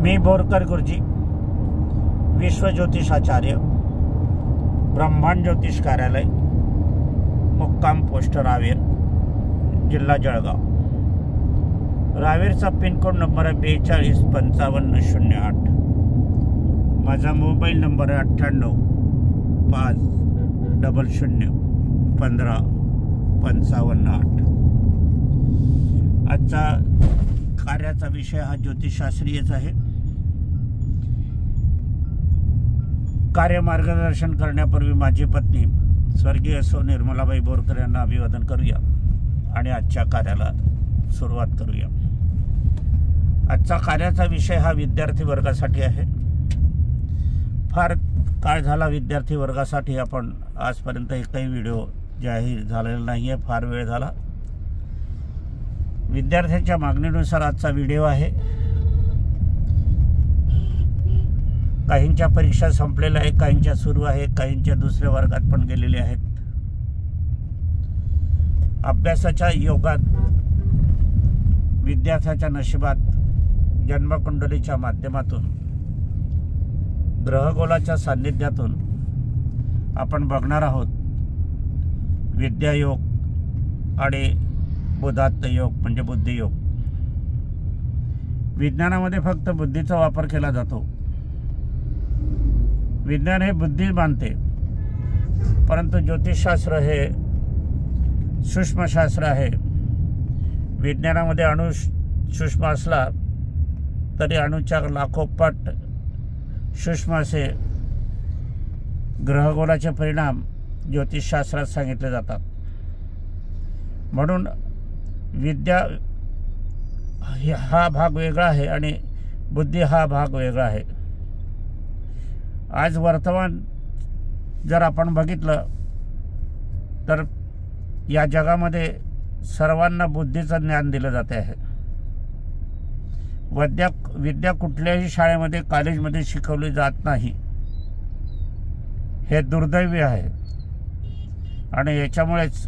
मी बोरकर गुरुजी, विश्व ज्योतिषाचार्य, ब्रह्मांड ज्योतिष कार्यालय, मुक्काम पोस्ट रावेर, जिल्हा जळगाव। रावेरचा पिनकोड नंबर आहे 425508। माझा मोबाईल नंबर आहे 9850015558। आजचा कार्याचा विषय हा ज्योतिषशास्त्रीयच आहे। कार्य मार्गदर्शन करण्यापूर्वी माझी पत्नी स्वर्गीय सौ निर्मलाबाई बोरकर यांना अभिवादन करूया आणि आजच्या कार्याला सुरुवात करूया। आजचा कार्याचा विषय हा विद्यार्थी वर्गासाठी आहे। फार काळ झाला विद्यार्थी वर्गासाठी आपण आजपर्यंत एकही व्हिडिओ जाहीर झालेला नाही आहे, फार वेळ झाला। विद्यार्थ्यांच्या मागणीनुसार आजचा व्हिडिओ आहे। काहींच्या परीक्षा संपलेल्या आहेत, काहींच्या सुरू आहे, काहींच्या दुसऱ्या वर्गात पण गेलेले आहेत। अभ्यासाच्या योगात, विद्यार्थ्याच्या नशिबात, जन्मकुंडलीच्या माध्यमातून, ग्रहगोलाच्या सान्निध्यातून आपण बघणार आहोत विद्यायोग आणि बुधात्त योग म्हणजे बुद्धियोग। विज्ञानामध्ये फक्त बुद्धीचा वापर केला जातो। विज्ञान हे बुद्धी मानते, परंतु ज्योतिषशास्त्र हे सूक्ष्मशास्त्र आहे। विज्ञानामध्ये अणु सूक्ष्म असला तरी अणुच्या लाखो पट सूक्ष्म असे ग्रहगोलाचे परिणाम ज्योतिषशास्त्रात सांगितले जातात। म्हणून विद्या हा भाग वेगळा आहे आणि बुद्धी हा भाग वेगळा आहे। आज वर्तमान जर आपण बघितलं तर या जगामध्ये सर्वांना बुद्धीचं ज्ञान दिलं जाते आहे। विद्या कुठल्याही शाळेमध्ये, कॉलेजमध्ये शिकवली जात नाही, हे दुर्दैवी आहे। आणि याच्यामुळेच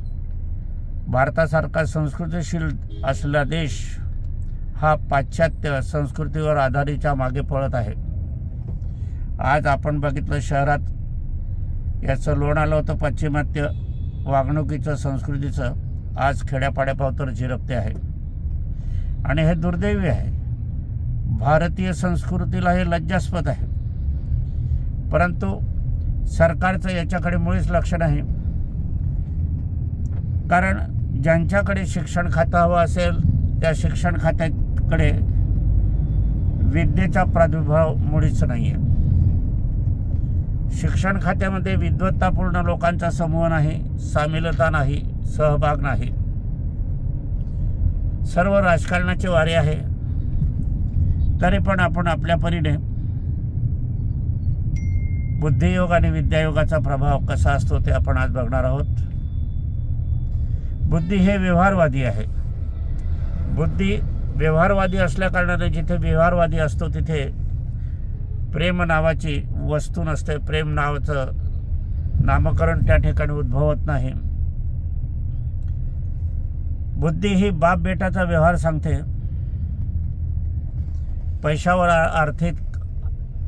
भारतासारखा संस्कृतीशील असलेला देश हा पाश्चात्य संस्कृतीवर आधारितच्या मागे पळत आहे। आज आपण बघितलं शहरात याचं लोण आलं होतं पाश्चिमात्य वागणुकीचं, संस्कृतीचं, आज खेड्यापाड्यापावतर झिरपते आहे आणि हे दुर्दैवी आहे। भारतीय संस्कृतीला हे लज्जास्पद आहे, परंतु सरकारचं याच्याकडे मुळीच लक्ष नाही। कारण ज्यांच्याकडे शिक्षण खातं हवं असेल त्या शिक्षण खात्याकडे विद्येचा प्रादुर्भाव मुळीच नाही आहे। शिक्षण खात्यामध्ये विद्वत्तापूर्ण लोकांचा समूह नाही, सामीलता नाही, सहभाग नाही। सर्व राजकारणाचे वारे आहे, तरी पण आपण आपल्या परीने बुद्धियोग आणि विद्यायोगाचा प्रभाव कसा असतो ते आपण आज बघणार आहोत। बुद्धी हे व्यवहारवादी आहे। बुद्धी व्यवहारवादी असल्या कारणाने जिथे व्यवहारवादी असतो तिथे प्रेम नावाची वस्तू नसते, प्रेम नावाचं नामकरण त्या ठिकाणी उद्भवत नाही। बुद्धी ही बाप बेटाचा व्यवहार सांगते। पैशावर, आर्थिक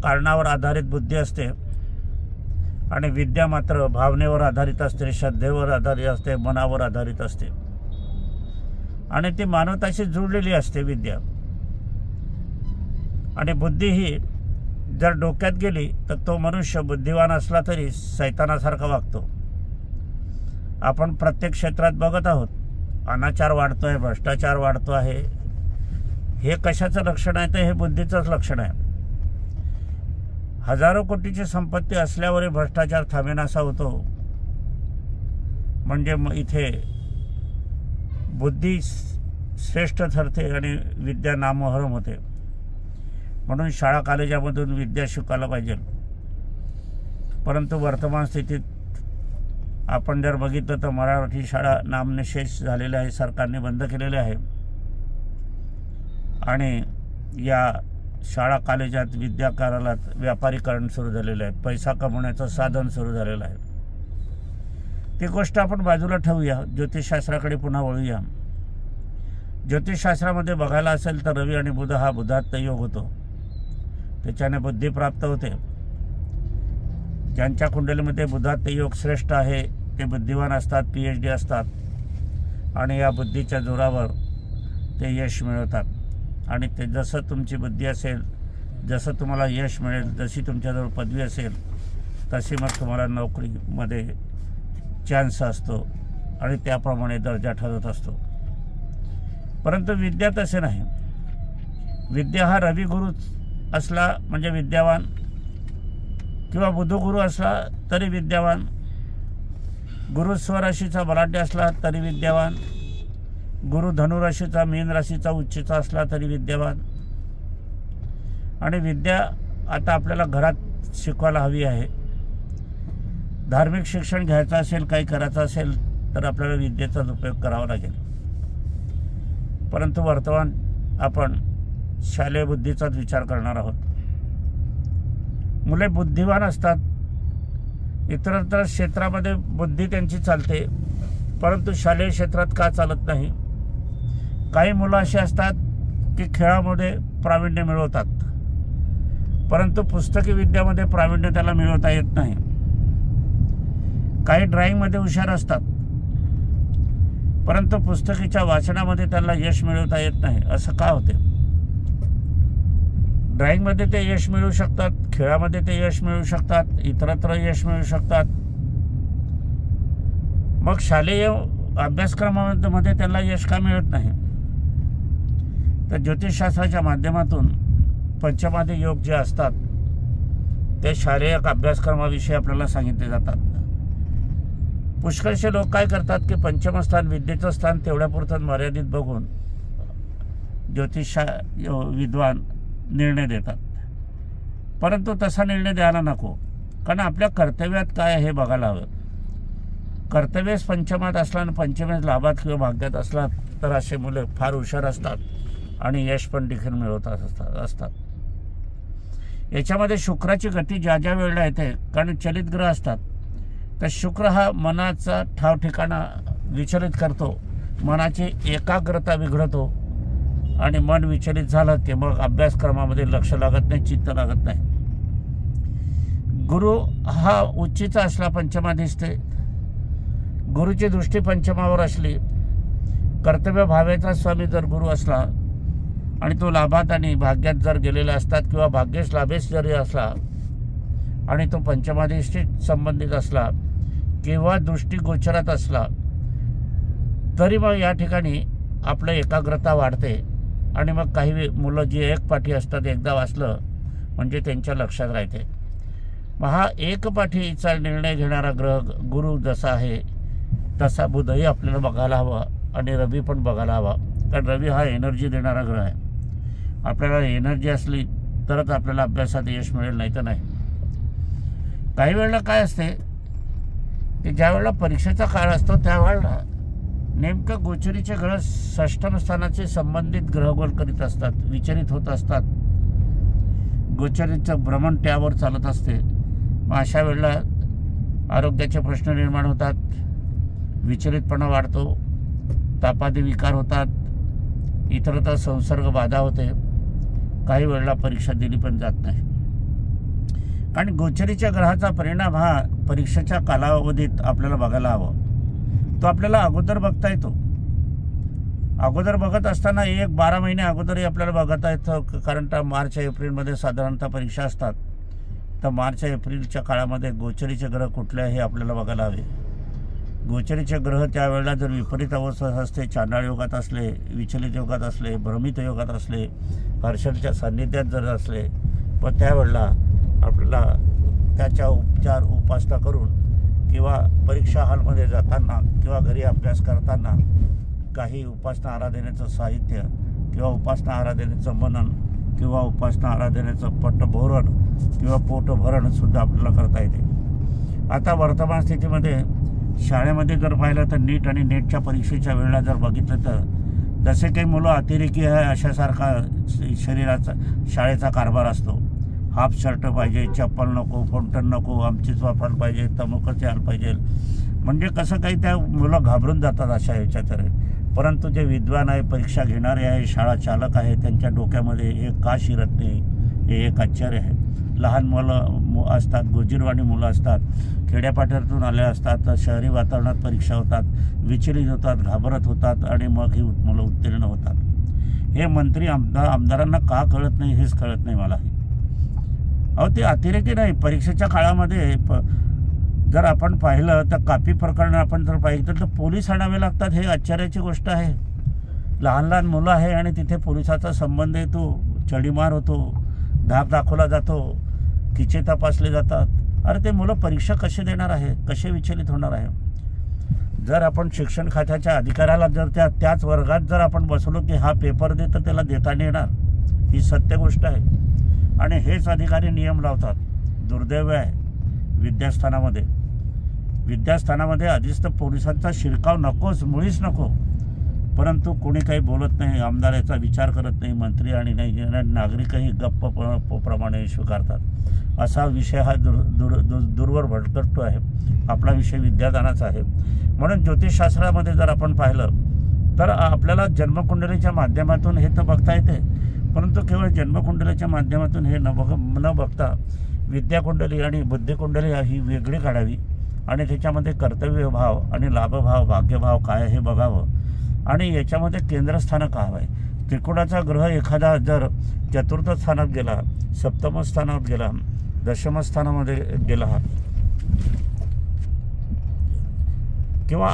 कारणावर आधारित बुद्धी असते आणि विद्या मात्र भावनेवर आधारित असते, श्रद्धेवर आधारित असते, मनावर आधारित असते आणि ती मानवताशी जुळलेली असते विद्या। आणि बुद्धी ही जर डोक्यात गेली तर तो मनुष्य बुद्धिवान असला तरी सैतानासारखा वागतो। आपण प्रत्येक क्षेत्रात बघत आहोत, अनाचार वाढतोय, भ्रष्टाचार वाढतो आहे। हे कशाचं लक्षण आहे तर हे बुद्धीचंच लक्षण आहे। हजारो कोटीची संपत्ती असल्यावरही भ्रष्टाचार थांबेनासा होतो, म्हणजे इथे बुद्धी श्रेष्ठ ठरते आणि विद्या नामोहरम होते। म्हणून शाळा कॉलेजामधून विद्या शिकायला पाहिजे। परंतु वर्तमान स्थितीत आपण जर बघितलं तर मराठी शाळा नामनिशेष झालेल्या आहे, सरकारने बंद केलेले आहे आणि या शाळा कॉलेजात विद्याकाराला व्यापारीकरण सुरू झालेलं आहे, पैसा कमवण्याचं साधन सुरू झालेलं आहे। ती गोष्ट आपण बाजूला ठेवूया, ज्योतिषशास्त्राकडे पुन्हा वळूया। ज्योतिषशास्त्रामध्ये बघायला असेल तर रवी आणि बुध हा बुधात्त योग होतो। त्याच्याने बुद्धी प्राप्त होते. ज्यांच्या कुंडलीमध्ये बुधात योग श्रेष्ठ आहे ते बुद्धिवान असतात, PhD असतात आणि या बुद्धीच्या जोरावर ते यश मिळवतात. आणि ते जसं तुमची बुद्धी असेल, जसं तुम्हाला यश मिळेल, जशी तुमच्याजवळ पदवी असेल तशी मग तुम्हाला नोकरीमध्ये चान्स असतो आणि त्याप्रमाणे दर्जा ठरत असतो. परंतु विद्या तसे नाही. विद्या हा रविगुरू असला म्हणजे विद्यावान किंवा बुधगुरू असला तरी विद्यावान, गुरु स्वराशीचा बलाढ्य असला तरी विद्यावान, गुरु धनुराशीचा मीन राशीचा उच्चचा असला तरी विद्यावान. आणि विद्या आता आपल्याला घरात शिकवायला हवी आहे. धार्मिक शिक्षण घ्यायचं असेल, काही करायचं असेल तर आपल्याला विद्येचाच उपयोग करावा लागेल. परंतु वर्तमान आपण शालेय बुद्धीचाच विचार करणार आहोत. मुले बुद्धिवान असतात, इतरत्र क्षेत्रामध्ये बुद्धी त्यांची चालते, परंतु शालेय क्षेत्रात का चालत नाही? काही मुलं अशी असतात की खेळामध्ये प्रावीण्य मिळवतात, परंतु पुस्तकी विद्यामध्ये प्रावीण्य त्याला मिळवता येत नाही. काही ड्रॉइंगमध्ये हुशार असतात, परंतु पुस्तकीच्या वाचनामध्ये त्यांना यश मिळवता येत नाही. असं का होते? ड्रॉइंगमध्ये ते यश मिळवू शकतात, खेळामध्ये ते यश मिळवू शकतात, इतरत्र यश मिळवू शकतात. मग शालेय अभ्यासक्रमामध्ये त्यांना यश का मिळत नाही? तर ज्योतिषशास्त्राच्या माध्यमातून पंचमादी योग जे असतात ते शालेय अभ्यासक्रमाविषयी आपल्याला सांगितले जातात. पुष्कळसे लोक काय करतात की पंचमस्थान विद्येचं स्थान तेवढ्यापुरतं मर्यादित बघून विद्वान निर्णय देतात. परंतु तसा निर्णय द्यायला नको, कारण आपल्या कर्तव्यात काय आहे हे बघायला हवं. कर्तव्यच पंचमात असला आणि पंचमेच लाभात किंवा भाग्यात असला तर असे मुले फार हुशार असतात आणि यश पण देखील मिळवतात असतात. याच्यामध्ये शुक्राची गती ज्या ज्या वेळेला येते, कारण चलित ग्रह असतात, तर शुक्र हा मनाचा ठाव ठिकाणा विचलित करतो, मनाची एकाग्रता बिघडतो आणि मन विचलित झालं की मग अभ्यासक्रमामध्ये लक्ष लागत नाही, चित्त लागत नाही. गुरु हा उच्चीचा असला पंचमा दिसते, गुरुची दृष्टी पंचमावर असली, कर्तव्य भावेचा स्वामी जर गुरु असला आणि तो लाभात आणि भाग्यात जर गेलेला असतात किंवा भाग्येश लाभेश जरी असला आणि तो पंचमादिशी संबंधित असला किंवा दृष्टी गोचरात असला तरी मग या ठिकाणी आपलं एकाग्रता वाढते आणि मग काही मुलं जी एकपाठी असतात एकदा वाचलं म्हणजे त्यांच्या लक्षात राहते. मग हा एकपाठीचा निर्णय घेणारा ग्रह गुरु जसा आहे तसा बुधही आपल्याला बघायला हवा आणि रवी पण बघायला हवा, कारण रवी हा एनर्जी देणारा ग्रह आहे. आपल्याला एनर्जी असली तरच आपल्याला अभ्यासात यश मिळेल, नाही तर नाही. काही वेळेला काय असते की ज्या वेळेला परीक्षेचा काळ असतो त्यावेळेला नेमकं गोचरीचे ग्रह षष्ठम स्थानाचे संबंधित ग्रहगोल करीत असतात, विचलित होत असतात. गोचरीचं भ्रमण त्यावर चालत असते. मग अशा वेळेला आरोग्याचे प्रश्न निर्माण होतात, विचलितपणा वाढतो, तापादी विकार होतात, इतरत्र संसर्ग बाधा होते. काही वेळेला परीक्षा दिली पण जात नाही, कारण गोचरीच्या ग्रहाचा परिणाम हा परीक्षेच्या कालावधीत आपल्याला बघायला हवा. तो आपल्याला अगोदर बघता येतो. अगोदर बघत असताना 12 महिने अगोदरही आपल्याला बघता येतं, कारण तर मार्च एप्रिलमध्ये साधारणतः परीक्षा असतात. तर मार्च एप्रिलच्या काळामध्ये गोचरीचे ग्रह कुठले हे आपल्याला बघायला हवे. गोचरीचे ग्रह त्यावेळेला जर विपरीत अवस्थेत असते, चांडाळ योगात असले, विचलित योगात असले, भ्रमित योगात असले, हर्षलच्या सान्निध्यात जर असले, पण त्यावेळेला आपल्याला त्याच्या उपासना करून किंवा परीक्षा हॉलमध्ये जाताना किंवा घरी अभ्यास करताना काही उपासना आराधनेचं साहित्य किंवा उपासना आराधनेचं मनन किंवा उपासना आराधनेचं पटभोरण किंवा पोटभरणसुद्धा आपल्याला करता येते. आता वर्तमान स्थितीमध्ये शाळेमध्ये जर पाहिलं तर नीट आणि नेटच्या परीक्षेच्या वेळेला जर बघितलं तर जसे काही मुलं अतिरेकी आहे अशासारखा शरीराचा शाळेचा कारभार असतो. हाफ शर्ट पाहिजे, चप्पल नको, फोंटन नको, आमचीच वापरायला पाहिजे, तमुकच यायला पाहिजे. म्हणजे कसं काही त्या मुलं घाबरून जातात अशा ह्याच्यात. परंतु जे विद्वान आहे, परीक्षा घेणारे आहे, शाळा चालक आहे, त्यांच्या डोक्यामध्ये हे का शिरत नाही, हे एक आश्चर्य आहे. लहान मुलं असतात, गोजीरवाणी मुलं असतात, खेड्यापाड्यातून आले असतात, शहरी वातावरणात परीक्षा होतात, विचलित होतात, घाबरत होतात आणि मग ही मुलं उत्तीर्ण होतात. हे मंत्री आमदारांना का कळत नाही हेच कळत नाही मलाही. अहो ते अतिरेकी नाही. परीक्षेच्या काळामध्ये जर आपण पाहिलं तर कापी प्रकरण आपण जर पाहिलं तर पोलीस आणावे लागतात. हे आश्चर्याची गोष्ट आहे. लहान लहान मुलं आहे आणि तिथे पोलिसाचा संबंध येतो, चढीमार होतो, धाक दाखवला जातो, खिचे तपासले जातात. अरे ते मुलं परीक्षा कसे देणार आहे, कसे विचलित होणार आहे? जर आपण शिक्षण खात्याच्या अधिकाऱ्याला जर त्याच वर्गात जर आपण बसलो की हा पेपर दे तर त्याला देता नाही येणार, ही सत्य गोष्ट आहे. आणि हेच अधिकारी नियम लावतात. दुर्दैव आहे. विद्यास्थानामध्ये आधीच तर पोलिसांचा शिरकाव नकोच, मुळीच नको. परंतु कोणी काही बोलत नाही, आमदाराचा विचार करत नाही, मंत्री आणि नाही नागरिकही गप्प प्रमाणे स्वीकारतात. असा विषय हा दूरवर भटकटतो आहे. आपला विषय विद्यादानाचा आहे. म्हणून ज्योतिषशास्त्रामध्ये जर आपण पाहिलं तर आपल्याला जन्मकुंडलीच्या माध्यमातून हे तर बघता येते, परंतु केवळ जन्मकुंडलीच्या माध्यमातून हे न बघता विद्याकुंडली आणि बुद्धिकुंडली ही वेगळी काढावी आणि त्याच्यामध्ये कर्तव्यभाव आणि लाभभाव, भाग्यभाव काय हे बघावं. आणि याच्यामध्ये केंद्रस्थानं का हवं आहे. त्रिकोणाचा ग्रह एखादा जर चतुर्थ स्थानात गेला, सप्तम स्थानात गेला, दशम स्थानामध्ये गेला किंवा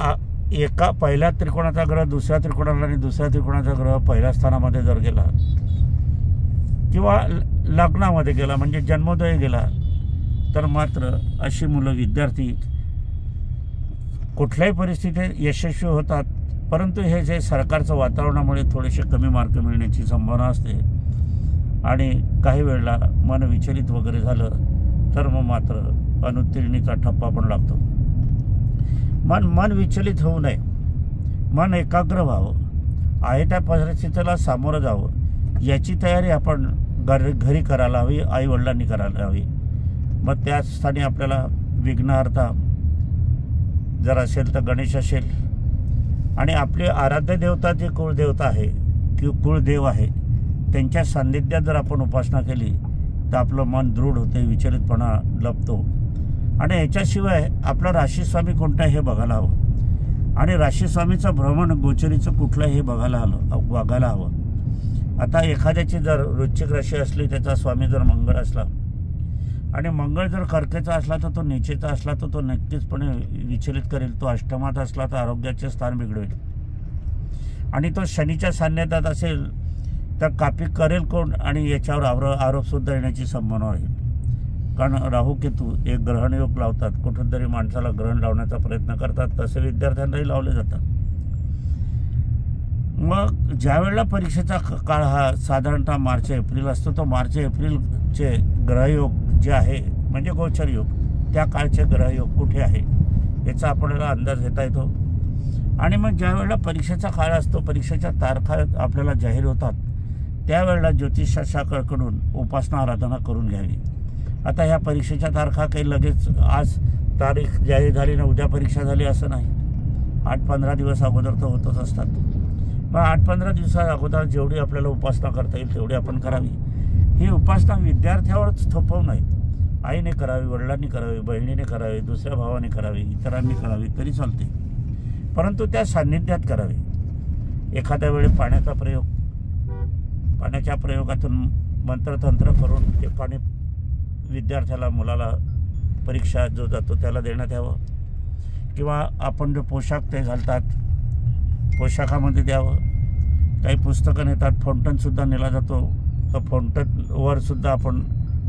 एका पहिल्या त्रिकोणाचा ग्रह दुसऱ्या त्रिकोणाला आणि दुसऱ्या त्रिकोणाचा ग्रह पहिल्या स्थानामध्ये जर गेला किंवा लग्नामध्ये गेला म्हणजे जन्मोदय गेला तर मात्र अशी मुलं विद्यार्थी कुठल्याही परिस्थितीत यशस्वी होतात. परंतु हे जे सरकारचं वातावरणामुळे थोडेसे कमी मार्क मिळण्याची संभावना असते आणि काही वेळेला मन विचलित वगैरे झालं तर मग मात्र अनुत्तीर्णीचा ठप्पा पण लागतो. मन विचलित होऊ नये, मन एकाग्र व्हावं, आहे त्या परिस्थितीला सामोरं जावं याची तयारी आपण घरी करायला हवी, आईवडिलांनी करायला हवी. मग त्याच स्थानी आपल्याला विघ्नहर्ता जर असेल तर गणेश असेल आणि आपली आराध्य देवता जी कुळदेवता आहे किंवा कुळदेव आहे त्यांच्या सान्निध्यात जर आपण उपासना केली तर आपलं मन दृढ होते, विचलितपणा लपतो. आणि याच्याशिवाय आपला राशीस्वामी कोणता हे बघायला हवं आणि राशीस्वामीचं भ्रमण गोचरीचं कुठलं हे बघायला हवं. आता एखाद्याची जर वृश्चिक राशी असली, त्याचा स्वामी जर मंगळ असला आणि मंगळ जर कर्केचा असला तर तो नीचेचा असला तर तो नक्कीचपणे विचलित करेल. तो अष्टमात असला तर आरोग्याचे स्थान बिघडवेल आणि तो शनीच्या सान्निध्यात असेल तर कापी करेल कोण आणि याच्यावर आरोपसुद्धा येण्याची संभावना राहील. कारण राहू केतू एक ग्रहणयोग लावतात, कुठून तरी माणसाला ग्रहण लावण्याचा प्रयत्न करतात, तसे विद्यार्थ्यांनाही लावले जातात. मग ज्या वेळेला परीक्षेचा काळ हा साधारणतः मार्च एप्रिल असतो, तो मार्च एप्रिलचे ग्रहयोग जे आहे म्हणजे गोचर योग, त्या काळचे ग्रहयोग कुठे आहे याचा आपल्याला अंदाज घेता येतो. आणि मग ज्या वेळेला परीक्षेचा काळ असतो, परीक्षेच्या तारखा आपल्याला जाहीर होतात, त्यावेळेला ज्योतिषशास्त्राकडून उपासना आराधना करून घ्यावी. आता ह्या परीक्षेच्या तारखा काही लगेच आज तारीख जाहीर झाली ना उद्या परीक्षा झाली असं नाही. 8-15 दिवस अगोदर तर होतच असतात. मग 8-15 दिवसा अगोदर जेवढी आपल्याला उपासना करता येईल तेवढी आपण करावी. ही उपासना विद्यार्थ्यावरच थोपवू नये. आईने करावी, वडिलांनी करावी, बहिणीने करावी, दुसऱ्या भावाने करावी, इतरांनी करावी तरी चालते, परंतु त्या सान्निध्यात करावी. एखाद्या वेळी पाण्याच्या प्रयोगातून मंत्रतंत्र करून ते पाणी विद्यार्थ्याला, मुलाला परीक्षा जो जातो त्याला देण्यात यावं किंवा आपण जो पोशाख ते घालतात पोशाखामध्ये द्यावं. काही पुस्तकं नेतात, फाउंटनसुद्धा नेला जातो, तर फाउंटनवर सुद्धा आपण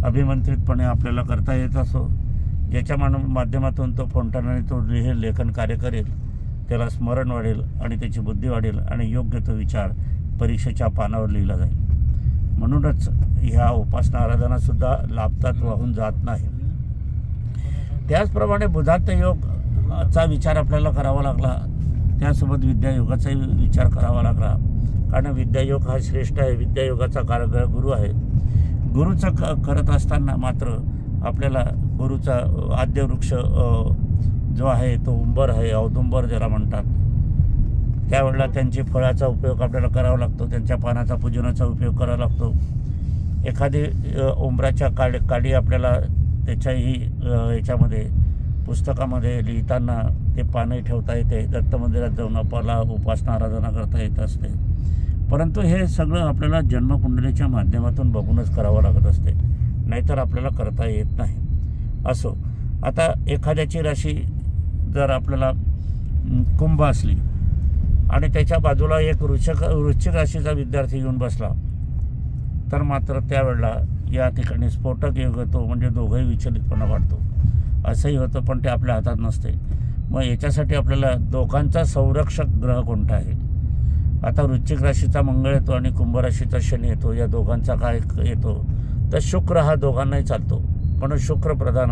अभिमंत्रितपणे आपल्याला करता येत असो, ज्याच्या माध्यमातून तो फाउंटनने तो लेखन कार्य करेल, त्याला स्मरण वाढेल आणि त्याची बुद्धी वाढेल आणि योग्य तो विचार परीक्षेच्या पानावर लिहिला जाईल. म्हणूनच ह्या उपासना आराधनासुद्धा लाभतात, वाहून जात नाही. त्याचप्रमाणे बुधात्त योगचा विचार आपल्याला करावा लागला, त्यासोबत विद्यायोगाचाही विचार करावा लागला. कारण विद्यायोग हा श्रेष्ठ आहे, विद्यायोगाचा गुरु आहे. गुरुचं करत असताना मात्र आपल्याला गुरुचा आद्यवृक्ष जो आहे तो उंबर आहे, औदुंबर ज्याला म्हणतात, त्यावेळेला त्यांची फळाचा उपयोग आपल्याला करावा लागतो, त्यांच्या पानाचा पूजनाचा उपयोग करावा लागतो. एखादी उंबराच्या काडी आपल्याला त्याच्याही याच्यामध्ये पुस्तकामध्ये लिहिताना ते पानही ठेवता येते. दत्त मंदिरात जाऊन आपल्याला उपासना आराधना करता येत असते. परंतु हे सगळं आपल्याला जन्मकुंडलीच्या माध्यमातून बघूनच करावं लागत असते, नाहीतर आपल्याला करता येत नाही. असो, आता एखाद्याची राशी जर आपल्याला कुंभ असली आणि त्याच्या बाजूला एक वृश्चिक राशीचा विद्यार्थी येऊन बसला, तर मात्र त्यावेळेला या ठिकाणी स्फोटक योग होतो, म्हणजे दोघंही विचलितपणा वाढतो. असंही होतं, पण ते आपल्या हातात नसते. मग याच्यासाठी आपल्याला दोघांचा संरक्षक ग्रह कोणता आहे? आता वृश्चिक राशीचा मंगळ येतो आणि कुंभ राशीचा शनी येतो. या दोघांचा काय येतो? तर शुक्र हा दोघांनाही चालतो. म्हणून शुक्र प्रधान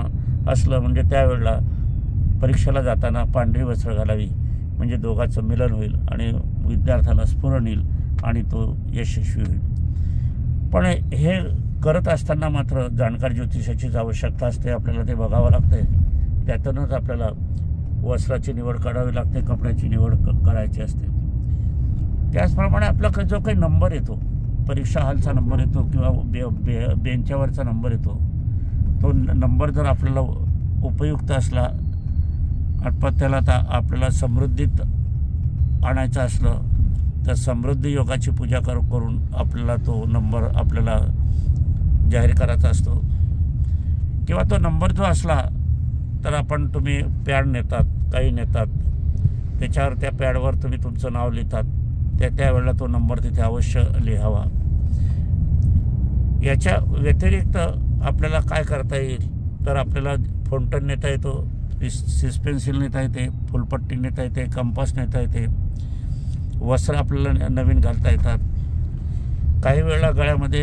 असलं म्हणजे त्यावेळेला परीक्षेला जाताना पांढरी वस्त्र घालावी, म्हणजे दोघांचं मिलन होईल आणि विद्यार्थ्याला स्फुरण येईल आणि तो यशस्वी होईल. पण हे करत असताना मात्र जाणकार ज्योतिषाचीच आवश्यकता असते. आपल्याला ते बघावं लागते. त्यातूनच आपल्याला वस्त्राची निवड करावी लागते, कपड्याची निवड करायची असते. त्याचप्रमाणे आपला जो काही नंबर येतो, परीक्षा हॉलचा नंबर येतो किंवा बेंचावरचा नंबर येतो, तो नंबर जर आपल्याला उपयुक्त असला, त्याला आपल्याला समृद्धीत आणायचं असलं तर समृद्धी योगाची पूजा करून आपल्याला तो नंबर आपल्याला जाहीर करायचा असतो. किंवा तो नंबर जो असला तर तुम्ही पॅड नेतात, काही नेतात, त्याच्यावर त्या पॅडवर तुम्ही तुमचं नाव लिहितात. त्यावेळेला तो नंबर तिथे अवश्य लिहावा. याच्या व्यतिरिक्त आपल्याला काय करता येईल तर आपल्याला फोंटन नेता येतो, सिस पेन्सिल नेता येते, फुलपट्टी नेता येते, कंपास नेता येते, वस्त्र आपल्याला नवीन घालता येतात. काही वेळेला गळ्यामध्ये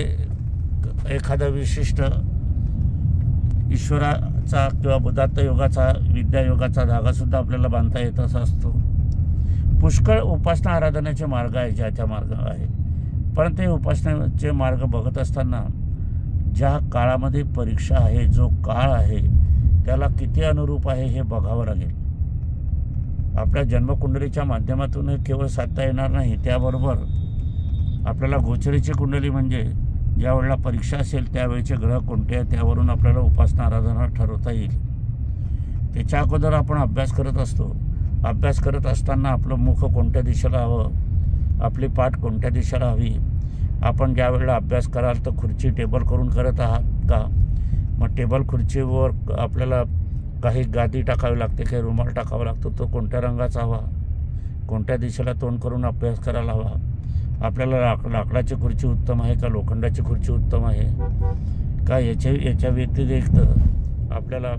एखादा विशिष्ट ईश्वराचा किंवा बुधात्त योगाचा, विद्यायोगाचा धागासुद्धा आपल्याला बांधता येत असा असतो. पुष्कळ उपासना आराधनेचे मार्ग आहे, ज्याच्या मार्ग आहे. परंतु हे उपासनेचे मार्ग बघत असताना ज्या काळामध्ये परीक्षा आहे, जो काळ आहे त्याला किती अनुरूप आहे हे बघावं लागेल. आपल्या जन्मकुंडलीच्या माध्यमातून केवळ साधता येणार नाही, त्याबरोबर आपल्याला गोचरीची कुंडली म्हणजे ज्या वेळेला परीक्षा असेल त्यावेळेचे ग्रह कोणते आहेत त्यावरून आपल्याला उपासना आराधना ठरवता येईल. त्याच्या अगोदर आपण अभ्यास करत असतो. अभ्यास करत असताना आपलं मुख कोणत्या दिशेला हवं, आपली पाठ कोणत्या दिशेला हवी. आपण ज्या वेळेला अभ्यास कराल तर खुर्ची टेबल करून करत आहात का? मग टेबल खुर्चीवर आपल्याला काही गादी टाकावी लागते, काही रुमाल टाकावा लागतो. तो कोणत्या रंगाचा हवा, कोणत्या दिशेला तोंड करून अभ्यास करायला हवा. आपल्याला लाकडाची खुर्ची उत्तम आहे का लोखंडाची खुर्ची उत्तम आहे का? याच्या व्यतिरिक्त आपल्याला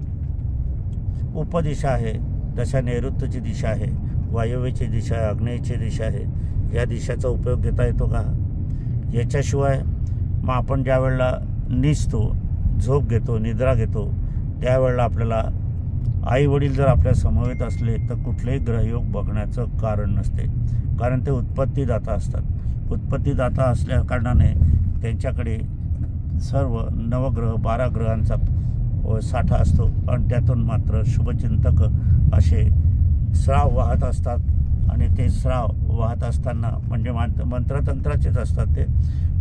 उपदिशा आहे, तशा नैऋत्यची दिशा आहे, वायव्येची दिशा आहे, आग्नेयची दिशा आहे. या दिशाचा उपयोग घेता येतो का? याच्याशिवाय मग आपण ज्या वेळेला निजतो, झोप घेतो, निद्रा घेतो, त्यावेळेला आपल्याला आई वडील जर आपल्या समवेत असले तर कुठलेही ग्रहयोग बघण्याचं कारण नसते, कारण ते उत्पत्तीदाता असतात. उत्पत्तीदाता असल्या कारणाने त्यांच्याकडे सर्व नवग्रह 12 ग्रहांचा साठा असतो आणि त्यातून मात्र शुभचिंतक असे स्राव वाहत असतात. आणि ते स्राव वाहत असताना म्हणजे मंत्रतंत्राचेच असतात, ते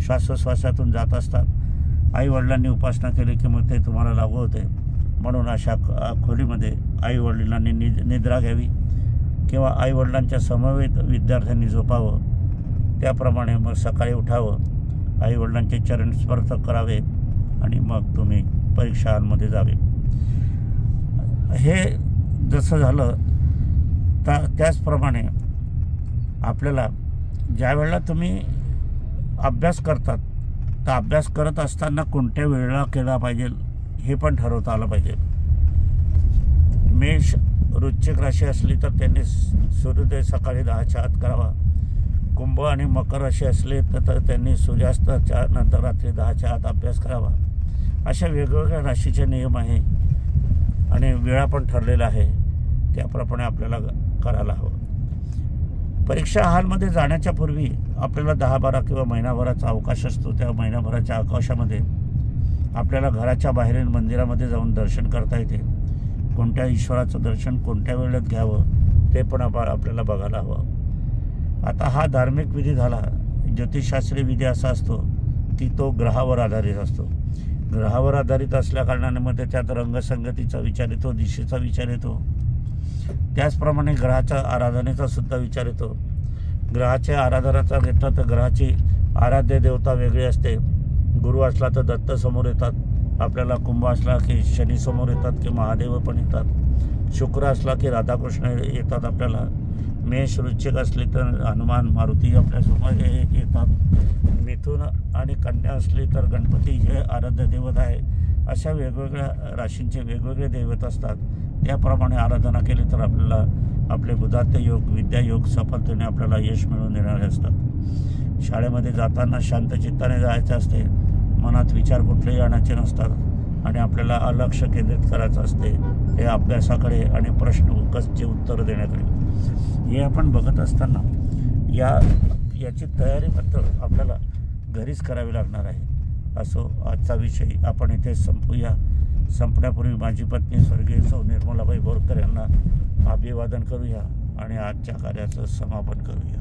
श्वासोश्वासातून जात असतात. आईवडिलांनी उपासना केली की मग ते तुम्हाला लागू होते. म्हणून अशा खोलीमध्ये आईवडिलांनी निद्रा घ्यावी किंवा आईवडिलांच्या समवेत विद्यार्थ्यांनी झोपावं. त्याप्रमाणे मग सकाळी उठावं, आईवडिलांचे चरण स्पर्श करावे आणि मग तुम्ही परीक्षा हॉलमध्ये जावे. हे जसं झालं त्याचप्रमाणे आपल्याला ज्या वेळेला तुम्ही अभ्यास करतात तर अभ्यास करत असताना कोणत्या वेळेला केला पाहिजे हे पण ठरवता आलं पाहिजे. मेष वृश्चिक राशी असली तर त्यांनी सूर्योदय सकाळी 10च्या आत करावा. कुंभ आणि मकर राशी असले तर त्यांनी सूर्यास्ताच्या नंतर रात्री 10च्या आत अभ्यास करावा. अशा वेगवेगळ्या राशीचे नियम आहे आणि वेळा पण ठरलेला आहे, त्याप्रमाणे आपल्याला करायला हवं. परीक्षा हॉलमध्ये जाण्याच्या पूर्वी आपल्याला 10-12 किंवा महिनाभराचा अवकाश असतो. त्या महिनाभराच्या अवकाशामध्ये आपल्याला घराच्या बाहेरील मंदिरामध्ये जाऊन दर्शन करता येते. कोणत्या ईश्वराचं दर्शन कोणत्या वेळेत घ्यावं ते पण आपल्याला बघायला हवं. आता हा धार्मिक विधी झाला. ज्योतिषशास्त्रीय विधी असा असतो तो ग्रहावर आधारित असतो. ग्रहावर आधारित असल्या कारणाने मग त्याच्यात रंगसंगतीचा विचार येतो, दिशेचा विचार येतो. त्याचप्रमाणे ग्रहाच्या आराधनेचा सुद्धा विचार येतो. ग्रहाच्या आराधनाचा घेतला तर ग्रहाची आराध्य देवता वेगळी असते. गुरु असला तर दत्त समोर येतात आपल्याला, कुंभ असला की शनी समोर येतात की महादेव पण येतात, शुक्र असला की राधाकृष्ण येतात आपल्याला, मेष वृश्चिक असले तर हनुमान मारुती आपल्यासमोर येतात, मिथुन आणि कन्या असली तर गणपती हे आराध्य दैवत आहे. अशा वेगवेगळ्या राशींचे वेगवेगळे दैवत असतात. त्याप्रमाणे आराधना केली तर आपल्याला आपले बुधात्य योग, विद्यायोग सफलतेने आपल्याला यश मिळवून देणारे असतात. शाळेमध्ये जाताना शांत चित्ताने जायचं असते, मनात विचार कुठलेही आणायचे नसतात आणि आपल्याला लक्ष केंद्रित करायचं असते ते अभ्यासाकडे आणि प्रश्न उत्तर देण्याकडे. हे आपण बघत असताना याची तयारी मात्र आपल्याला घरीच करावी लागणार आहे. असो आजचा विषय आपण इथे संपूया. संपण्यापूर्वी माझी पत्नी स्वर्गीय सौ निर्मलाबाई बोरकर यांना अभिवादन करूया आणि आजच्या कार्याचं समापन करूया.